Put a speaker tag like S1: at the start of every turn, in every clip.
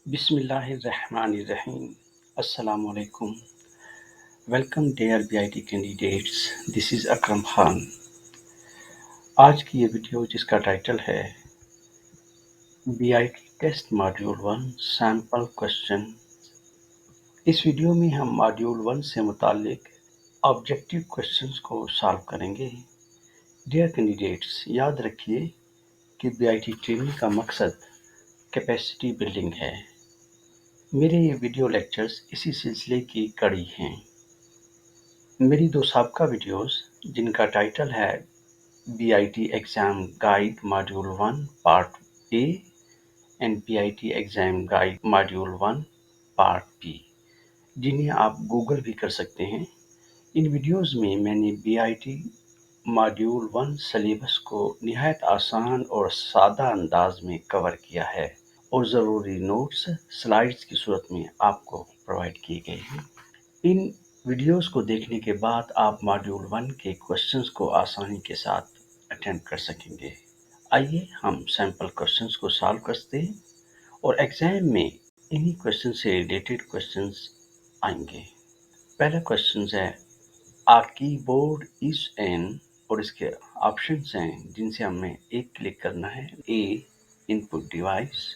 S1: बिस्मिल्लाहिर्रहमानिर्रहीम। अस्सलाम वालेकुम। Welcome dear BIT candidates, this is Akram Khan. आज की ये वीडियो जिसका टाइटल है BIT test module 1 sample question. इस वीडियो में हम मॉड्यूल 1 से मुताल्लिक ऑब्जेक्टिव क्वेश्चंस को सॉल्व करेंगे। डियर कैंडिडेट्स, याद रखिए कि बीआईटी ट्रेनिंग का मकसद कैपेसिटी बिल्डिंग है। मेरे ये वीडियो लेक्चर्स इसी सिलसिले की कड़ी हैं। मेरी दो साबका वीडियोस जिनका टाइटल है BIT exam guide module 1 part A and BIT exam guide module 1 part B, जिन्हें आप गूगल भी कर सकते हैं। इन वीडियोस में मैंने बीआईटी मॉड्यूल 1 सिलेबस को निहायत आसान और सादा अंदाज में कवर किया है और ज़रूरी नोट्स स्लाइड्स की सूरत में आपको प्रोवाइड किए गए हैं। इन वीडियोस को देखने के बाद आप मॉड्यूल 1 के क्वेश्चंस को आसानी के साथ अटेम्प्ट कर सकेंगे। आइए हम सैम्पल क्वेश्चंस को सॉल्व करते हैं और एग्जाम में इन्हीं क्वेश्चन से रिलेटेड क्वेश्चंस आएंगे। पहला क्वेश्चन है आ कीबोर्ड इज एन, और इसके ऑप्शंस हैं जिनसे हमें एक क्लिक करना है। A input device,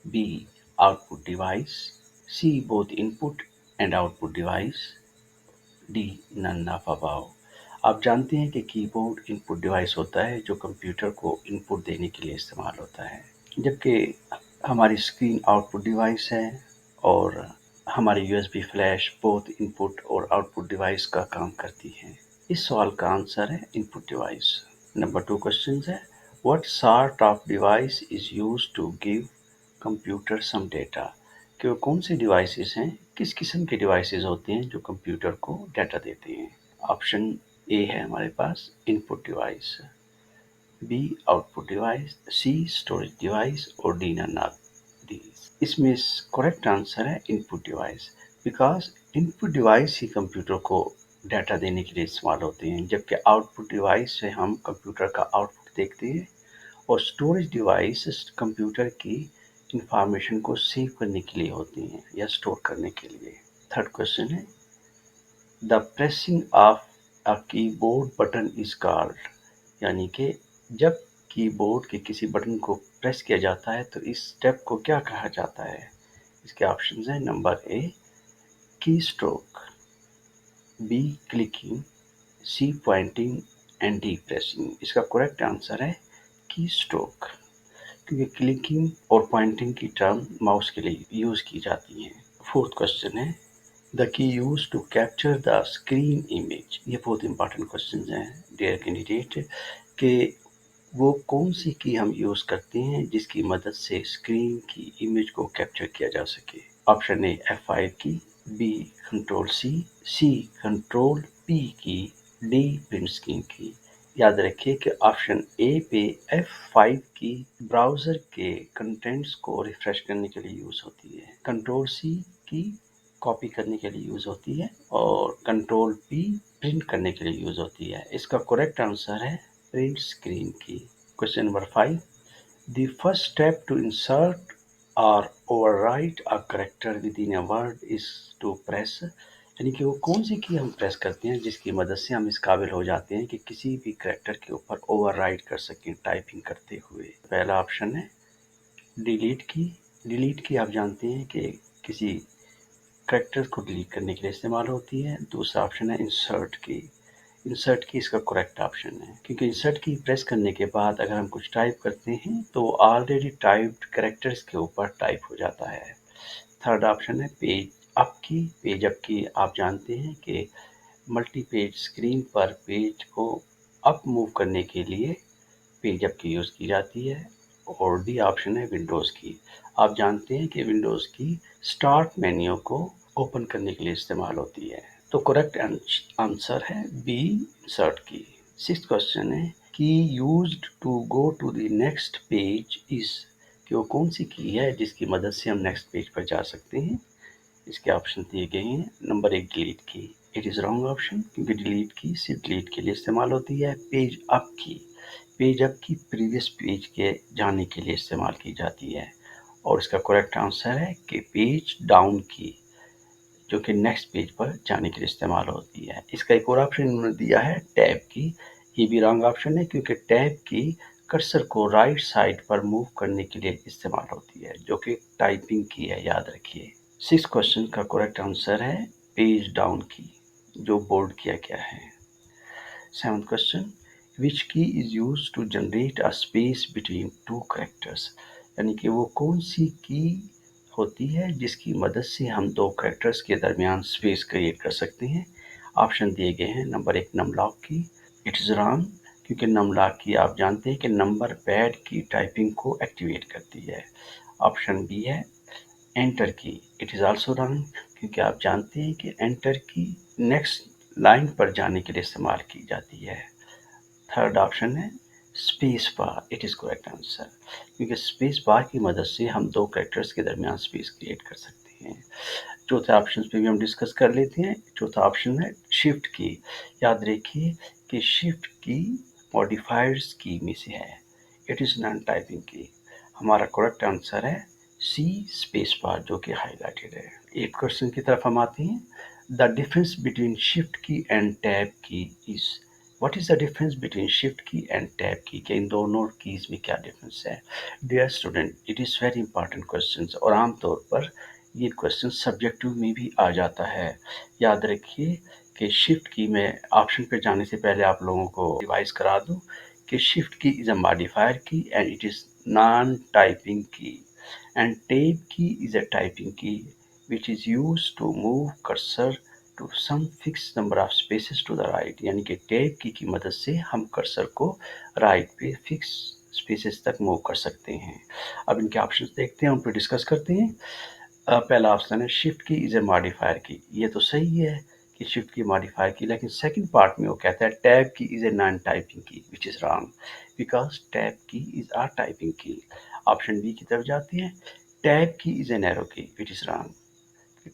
S1: B output device, C both input and output device, D none of above. आप जानते हैं कि कीबोर्ड इनपुट डिवाइस होता है जो कंप्यूटर को इनपुट देने के लिए इस्तेमाल होता है, जबकि हमारी स्क्रीन आउटपुट डिवाइस है और हमारी यूएसबी फ्लैश बोथ इनपुट और आउटपुट डिवाइस का काम करती है। इस सवाल का आंसर है इनपुट डिवाइस। नंबर 2 क्वेश्चन है what sort of device is used to give computer some data, कि वो कौन से डिवाइसेस हैं, किस किस्म के डिवाइसेस होते हैं जो कंप्यूटर को डाटा देते हैं। ऑप्शन ए है हमारे पास input device, B output device, C storage device और डी नन ऑफ दीज। इसमें करेक्ट आंसर है input device, because input device ही कंप्यूटर को डाटा देने के लिए इस्तेमाल होते हैं, जबकि आउटपुट डिवाइस से हम कंप्यूटर का आउटपुट देखते हैं और स्टोरेज डिवाइस कंप्यूटर की इंफॉर्मेशन को सेव करने के लिए होती हैं या स्टोर करने के लिए। थर्ड क्वेश्चन है the pressing of a keyboard button is called, यानी कि जब कीबोर्ड के किसी बटन को प्रेस किया जाता है तो इस स्टेप को क्या कहा जाता है। इसके ऑप्शंस हैं number A key stroke, B clicking, C pointing and D pressing. इसका करेक्ट आंसर है की स्ट्रोक, क्योंकि क्लिकिंग और पॉइंटिंग की टर्म माउस के लिए यूज़ की जाती हैं। फोर्थ क्वेश्चन है the key used to capture the screen image. ये बहुत इंपॉर्टेंट क्वेश्चन हैं डियर कैंडिडेट, कि वो कौन सी की हम यूज़ करते हैं जिसकी मदद से स्क्रीन की इमेज को कैप्चर किया जा सके। Option A F5 key, B control C control P key, D print screen key. याद रखिए कि ऑप्शन ए पे F5 की ब्राउज़र के कंटेंट्स को रिफ्रेश करने के लिए यूज़ होती है, कंट्रोल सी की कॉपी करने के लिए यूज़ होती है और कंट्रोल पी प्रिंट करने के लिए यूज़ होती है। इसका करेक्ट आंसर है print screen key. Question number 5 the first step to insert or overwrite a character within a word is to press, यानी कि वो कौन सी की हम प्रेस करते हैं जिसकी मदद से हम इस काबिल हो जाते हैं कि किसी भी कैरेक्टर के ऊपर ओवरराइट कर सकें टाइपिंग करते हुए। पहला ऑप्शन है डिलीट की। डिलीट की आप जानते हैं कि किसी कैरेक्टर को डिलीट करने के लिए इस्तेमाल होती है। दूसरा ऑप्शन है इंसर्ट की। इंसर्ट की इसका करेक्ट ऑप्शन है, क्योंकि इंसर्ट की प्रेस करने के बाद अगर हम कुछ टाइप करते हैं तो ऑलरेडी टाइप्ड कैरेक्टर्स के ऊपर टाइप हो जाता है। थर्ड ऑप्शन है पेज अप की। पेज अप की आप जानते हैं कि मल्टी पेज स्क्रीन पर पेज को अप मूव करने के लिए पेज अप की यूज़ की जाती है। और डी ऑप्शन है विंडोज़ की। आप जानते हैं कि विंडोज़ की स्टार्ट मेन्यू को ओपन करने के लिए इस्तेमाल होती है। तो करेक्ट आंसर है B insert key. Sixth question है key used to go to the next page is, कि वो कौन सी की है जिसकी मदद से हम नेक्स्ट पेज पर जा सकते हैं। इसके ऑप्शन दिए गए हैं। नंबर 1 डिलीट की, इट इज़ रॉन्ग ऑप्शन, क्योंकि डिलीट की सिर्फ डिलीट के लिए इस्तेमाल होती है। पेज अप की, पेज अप की प्रीवियस पेज के जाने के लिए इस्तेमाल की जाती है। और इसका करेक्ट आंसर है कि पेज डाउन की, जो कि नेक्स्ट पेज पर जाने के लिए इस्तेमाल होती है। इसका एक और ऑप्शन उन्होंने दिया है टैब की। ये भी रॉन्ग ऑप्शन है क्योंकि टैब की कर्सर को राइट साइड पर मूव करने के लिए इस्तेमाल होती है, जो कि टाइपिंग की है, याद रखिए। 6 क्वेश्चन का करेक्ट आंसर है पेज डाउन की, जो बोल्ड किया गया है। 7th question, which key is use to generate a space between two characters, यानी कि वो कौन सी की होती है जिसकी मदद से हम दो कैरेक्टर्स के दरमियान स्पेस क्रिएट कर सकते हैं। ऑप्शन दिए गए हैं। नंबर 1 नमलॉक की, इट इज़ रॉन्ग क्योंकि नमलॉक की आप जानते हैं कि नंबर पैड की टाइपिंग को एक्टिवेट करती है। ऑप्शन बी है एंटर की, इट इज़ आल्सो रॉन्ग क्योंकि आप जानते हैं कि एंटर की नेक्स्ट लाइन पर जाने के लिए इस्तेमाल की जाती है। थर्ड ऑप्शन है space bar, it is correct answer क्योंकि स्पेस बार की मदद से हम दो कैरेक्टर्स के दरमियान स्पेस क्रिएट कर सकते हैं। चौथे ऑप्शन पे भी हम डिस्कस कर लेते हैं। चौथा ऑप्शन है शिफ्ट की। याद रखिए कि शिफ्ट की मॉडिफायर्स की में से है, इट इज़ नॉन टाइपिंग की। हमारा करेक्ट आंसर है सी स्पेस बार, जो कि हाईलाइटेड है। एक क्वेश्चन की तरफ हम आते हैं। The difference between shift key and tab key is, what is the difference between shift key and tab key, कि इन दोनों कीज में क्या डिफरेंस है। Dear student, it is very important question और आमतौर पर ये क्वेश्चन सब्जेक्टिव में भी आ जाता है। याद रखिए कि शिफ्ट की में ऑप्शन पे जाने से पहले आप लोगों को रिवाइज करा दूं कि शिफ्ट की इज अ मॉडिफायर की and it is non typing की, and tab key is a typing key which is used to move cursor to some fixed number of spaces to the right, यानी कि tab की मदद से हम cursor को right पे फिक्स स्पेसेस तक मूव कर सकते हैं। अब इनके ऑप्शंस देखते हैं, उन पर डिस्कस करते हैं। पहला ऑप्शन है शिफ्ट की इज ए मॉडिफायर की, ये तो सही है कि शिफ्ट की मॉडिफायर की, लेकिन सेकंड पार्ट में वो कहता है tab key is a non typing की, which is wrong because tab key is uh typing की। ऑप्शन बी की तरफ जाते हैं। Tab key is an arrow की, विच इज रॉन्ग,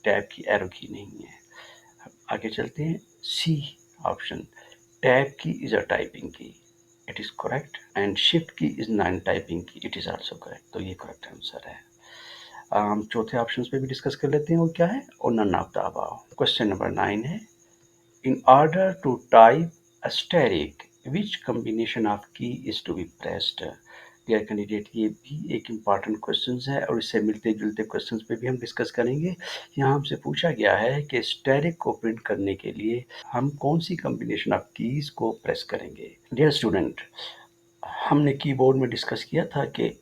S1: टैब की एरो की नहीं है। आगे चलते हैं। C option, tab key is a typing key, it is correct, and shift की is non typing key, it is also correct, तो ये करेक्ट आंसर है। हम चौथे ऑप्शन पे भी डिस्कस कर लेते हैं, वो क्या है, और none of the above. Question number 9 है, in order to type asterisk which combination of key is to be pressed। Dear candidate, ये भी एक इम्पॉर्टेंट क्वेश्चन है और इससे मिलते जुलते क्वेश्चन पे भी हम डिस्कस करेंगे। यहाँ हमसे पूछा गया है कि स्टेरिक को प्रिंट करने के लिए हम कौन सी कॉम्बिनेशन ऑफ कीज को प्रेस करेंगे। डियर स्टूडेंट, हमने कीबोर्ड में डिस्कस किया था कि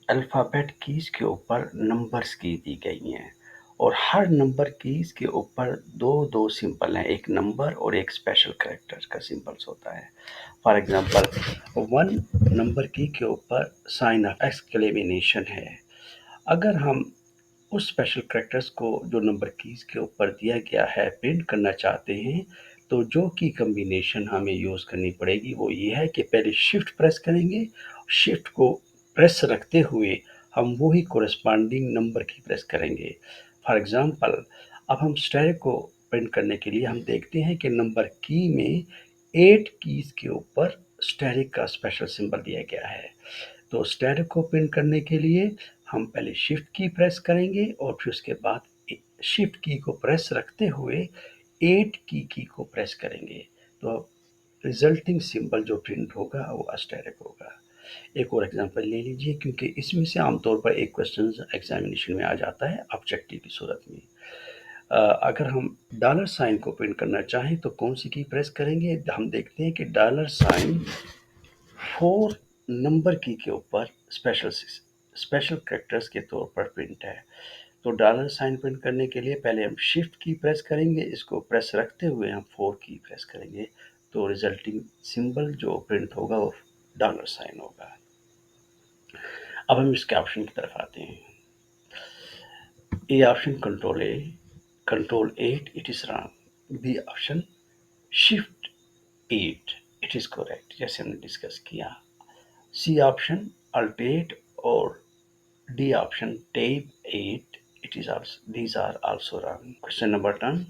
S1: अल्फ़ाबेट कीज़ के ऊपर नंबर्स की दी गई हैं और हर नंबर कीज़ के ऊपर दो दो सिंबल हैं, एक नंबर और एक स्पेशल कैरेक्टर का सिंबल्स होता है। फॉर एग्जांपल 1 नंबर की के ऊपर साइन ऑफ एक्सक्लेमेशन है। अगर हम उस स्पेशल कैरेक्टर्स को जो नंबर कीज़ के ऊपर दिया गया है प्रिंट करना चाहते हैं, तो जो की कॉम्बिनेशन हमें यूज़ करनी पड़ेगी वो ये है कि पहले शिफ्ट प्रेस करेंगे, शिफ्ट को प्रेस रखते हुए हम वही कोरस्पॉन्डिंग नंबर की प्रेस करेंगे। फॉर एग्जांपल, अब हम स्टेरिक को प्रिंट करने के लिए हम देखते हैं कि नंबर की में 8 कीज़ के ऊपर स्टेरिक का स्पेशल सिंबल दिया गया है। तो स्टेरिक को प्रिंट करने के लिए हम पहले शिफ्ट की प्रेस करेंगे और फिर उसके बाद शिफ्ट की को प्रेस रखते हुए 8 की को प्रेस करेंगे, तो रिजल्टिंग सिंबल जो प्रिंट होगा वो अस्टेरिक होगा। एक और एग्जांपल ले लीजिए, क्योंकि इसमें से आमतौर पर एक क्वेश्चन एग्जामिनेशन में आ जाता है ऑब्जेक्टिव की सूरत में। अगर हम डॉलर साइन को प्रिंट करना चाहें तो कौन सी की प्रेस करेंगे। हम देखते हैं कि डॉलर साइन 4 नंबर की के ऊपर स्पेशल कैरेक्टर्स के तौर पर प्रिंट है। तो डॉलर साइन प्रिंट करने के लिए पहले हम शिफ्ट की प्रेस करेंगे, इसको प्रेस रखते हुए हम 4 की प्रेस करेंगे, तो रिजल्टिंग सिंबल जो प्रिंट होगा वो डॉलर साइन होगा। अब हम इसके ऑप्शन की तरफ आते हैं। A option control 8, it is wrong. B option shift 8, it is correct, जैसे हमने डिस्कस किया। सी ऑप्शन अल्ट 8 और D option tab 8, it is also, these are also wrong। Question number 10,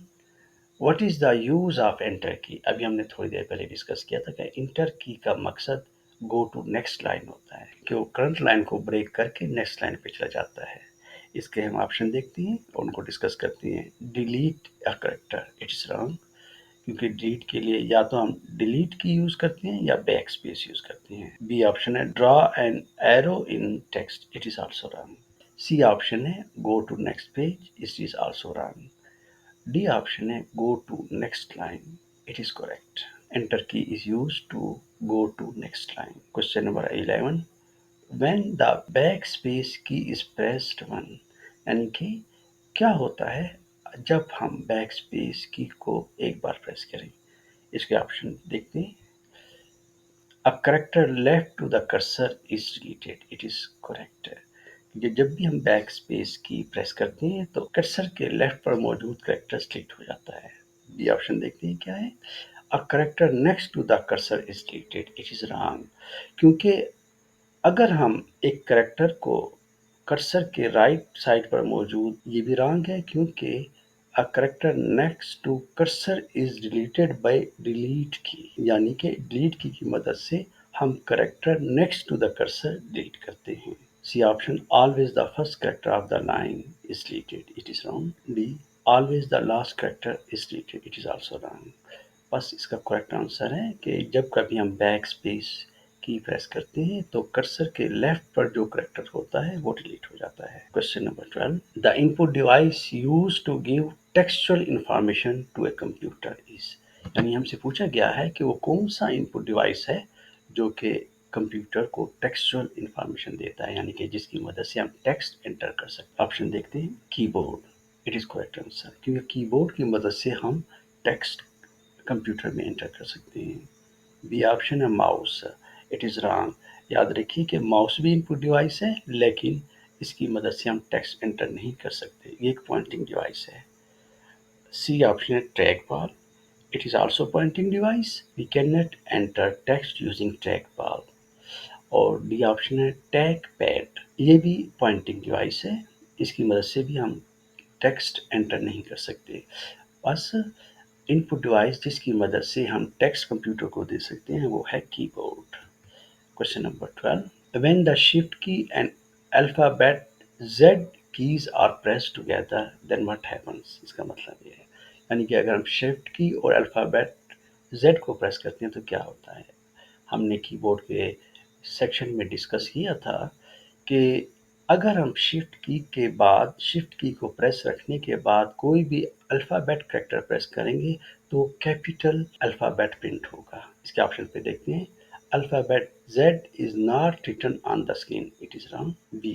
S1: what is the use of enter key. अभी हमने थोड़ी देर पहले discuss किया था कि इंटर की का मकसद गो टू नेक्स्ट लाइन होता है कि वो करंट लाइन को ब्रेक करके नेक्स्ट लाइन पे चला जाता है। इसके हम ऑप्शन देखते हैं और उनको डिस्कस करते हैं। Delete a character, it is wrong, क्योंकि डिलीट के लिए या तो हम डिलीट की यूज करते हैं या बैक स्पेस यूज करते हैं। बी ऑप्शन है draw an arrow in text, it is also wrong. C option है go to next page, it is also wrong. D option है go to next line. It is correct. Enter key is used to go to next line. Question number 11. When the backspace key is pressed one, यानी कि क्या होता है जब हम backspace की को एक बार प्रेस करें। इसके ऑप्शन देखते हैं। A character left to the cursor is deleted. It is correct. कि जब भी हम बैक स्पेस की प्रेस करते हैं तो कर्सर के लेफ्ट पर मौजूद करेक्टर डिलीट हो जाता है। बी ऑप्शन देखते हैं क्या है। A character next to the cursor is deleted, it is wrong, क्योंकि अगर हम एक करेक्टर को कर्सर के राइट साइड पर मौजूद, ये भी रॉन्ग है क्योंकि a character next to cursor is deleted by delete key, यानी कि डिलीट की मदद से हम character next to the cursor delete करते हैं। C option, always the first character of the line is deleted. It is wrong. D, always the last character is deleted. It is also wrong. बस इसका correct answer है कि जब कभी हम back space की प्रेस करते हैं तो कर्सर के लेफ्ट पर जो करेक्टर होता है वो डिलीट हो जाता है। Question number 12, the input device used to give textual information to a computer is, यानी हमसे पूछा गया है कि वो कौन सा इनपुट डिवाइस है जो कि कंप्यूटर को टेक्सचुअल इंफॉर्मेशन देता है, यानी कि जिसकी मदद से हम टेक्स्ट एंटर कर सकते हैं। ऑप्शन देखते हैं। Keyboard, it is correct answer, क्योंकि कीबोर्ड की मदद से हम टेक्स्ट कंप्यूटर में एंटर कर सकते हैं। बी ऑप्शन है माउस, इट इज रॉन्ग। याद रखिए कि माउस भी इनपुट डिवाइस है लेकिन इसकी मदद से हम टेक्स्ट एंटर नहीं कर सकते, ये एक पॉइंटिंग डिवाइस है। सी ऑप्शन है track ball, it is also pointing device, we can not enter text using track ball. और डी ऑप्शन है टैग पैड, ये भी पॉइंटिंग डिवाइस है, इसकी मदद से भी हम टेक्स्ट एंटर नहीं कर सकते। बस इनपुट डिवाइस जिसकी मदद से हम टेक्स्ट कंप्यूटर को दे सकते हैं वो है keyboard. Question number 12, when the shift key and alphabet Z keys are pressed together then what happens, इसका मतलब ये है, यानी कि अगर हम शिफ्ट की और अल्फाबेट जेड को प्रेस करते हैं तो क्या होता है। हमने कीबोर्ड के सेक्शन में डिस्कस किया था कि अगर हम शिफ्ट की को प्रेस रखने के बाद कोई भी अल्फ़ाबेट कैरेक्टर प्रेस करेंगे तो कैपिटल अल्फ़ाबेट प्रिंट होगा। इसके ऑप्शन पे देखते हैं। Alphabet Z is not written on the screen. It is wrong. B,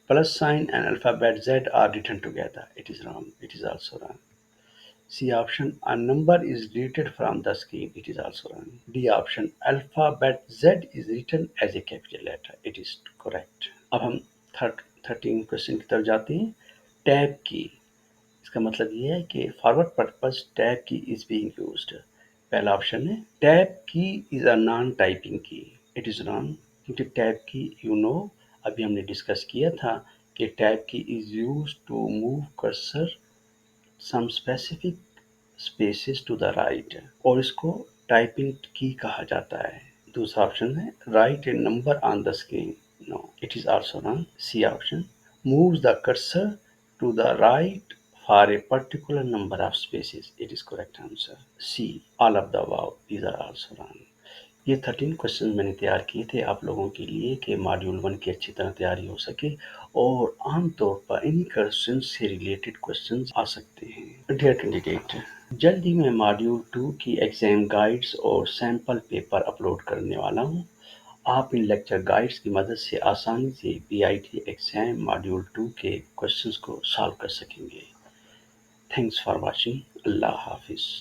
S1: plus sign and alphabet Z are written together. It is wrong. It is also wrong. C option, a number is deleted from the screen. It is also wrong. D option, alphabet Z is written as a capital letter. It is correct. अब हम 13 question की तरफ जाते हैं। Tab की, इसका मतलब ये है कि forward purpose tab key is being used. पहला ऑप्शन है tab key is a non typing key, it is wrong, क्योंकि टैब की अभी हमने डिस्कस किया था कि tab key is used to move cursor some specific spaces to the right और इसको टाइपिंग की कहा जाता है। दूसरा ऑप्शन है write a number on the screen, no it is also wrong. C option moves the cursor to the right for a particular number of spaces, it is correct answer. C all of the above, these are also wrong. ये 13 question मैंने तैयार किए थे आप लोगों के लिए कि मॉड्यूल 1 की अच्छी तरह तैयारी हो सके और आमतौर पर इन्हीं क्वेश्चन से रिलेटेड क्वेश्चन आ सकते हैं। डियर कैंडिडेट, जल्द ही मैं मॉड्यूल 2 की एग्जाम गाइड्स और सैम्पल पेपर अपलोड करने वाला हूँ। आप इन लेक्चर गाइड्स की मदद से आसानी से PIT एग्जाम मॉड्यूल 2 के क्वेश्चंस को सॉल्व कर सकेंगे। Thanks for watching. अल्लाह हाफिज़।